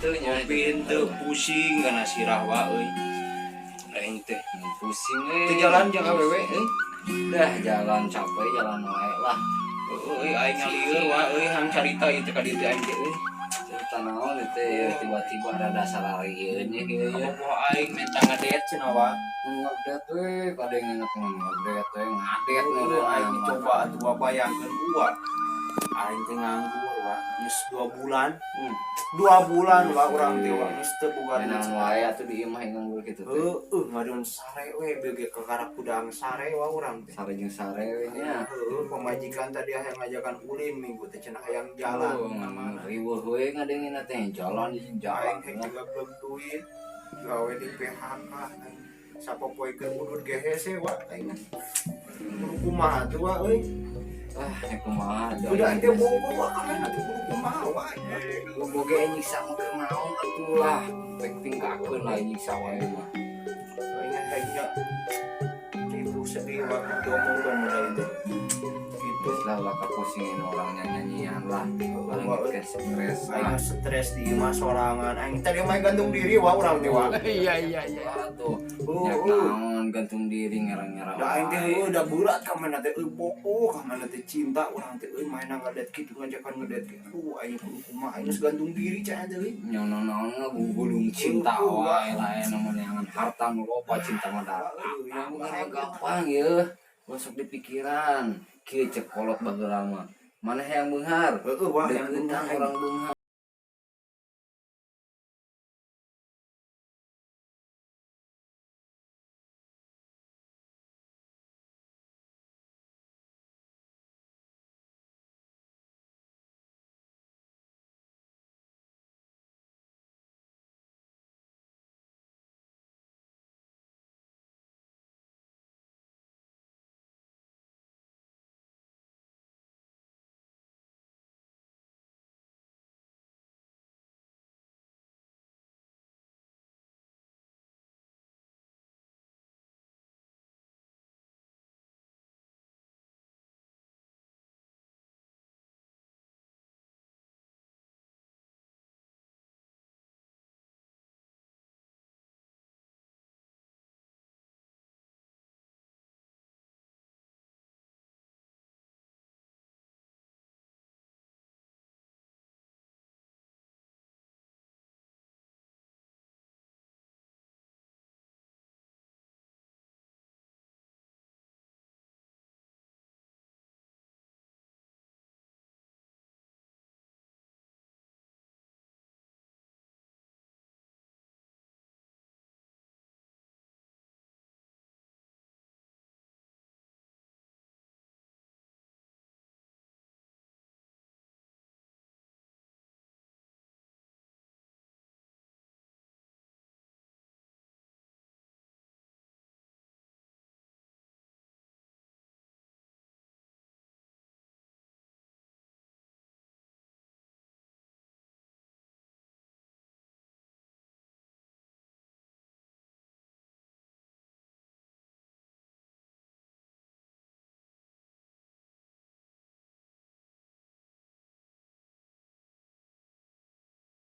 teu nya pintu pusing karena sirah wa euy. Aing teh pusing teu jalan jeung awewe euy. dah jalan capek jalan wae lah. Euy aing ngalieur wa euy hang carita ieu teh ka dieu aing teh euy. Cerita naon itu tiba-tiba ada sararieun nya kieu Apa ya. poho aing minta ngadet cenah wa. Ngadet we kadang enak ngadet we ngadet Aduh, aing coba atuh babayangkeun gua. Aing teh nganggur wa, geus 2 bulan. 2 bulan wa urang teh wa geus teu boga duit. Menang wae atuh di imah nganggur kitu teh. Ngadeun sare we bege ke karak kudang sare wa urang teh. Sare jeung sare we nya. Pemajikan tadi hayang ngajakan ulin minggu teh cenah hayang jalan. Riweuh we ngadengin teh jalan jeung jalan. Aing juga belum duit. Gawe di PHK aing. Sapopoekeun udud ge hese wa aing. Kumaha tuh wa euy? Kumaha Udah ente bogo wa kan atuh kumaha wa. boga nyiksa mah keur naon atuh lah. Rek tingkakeun lah nyiksa wae mah. Aing hanya itu sedih wa ngomong itu. Terus lah pusingin orang nyanyian lah. Paling ke stres Aing lah. stres di imah sorangan. Aing tadi main gantung diri wa urang teh wa. Iya. Tuh. Nyak naon gantung diri ngerang-ngerang. Da aing teh udah berat ka mana teh bohong ka mana teh cinta urang teh main ngadet kitu ngajakan ngadet kitu. Aing kumaha aing geus gantung diri cenah teh. Nyaon-naon ngagulung cinta wae lah namun yang harta nu loba cinta mah datang. Yang gampang ya. Masuk di pikiran. Kieu cek kolot bageula mah. Mana yang beunghar? Wah yang Deukeutan orang beunghar.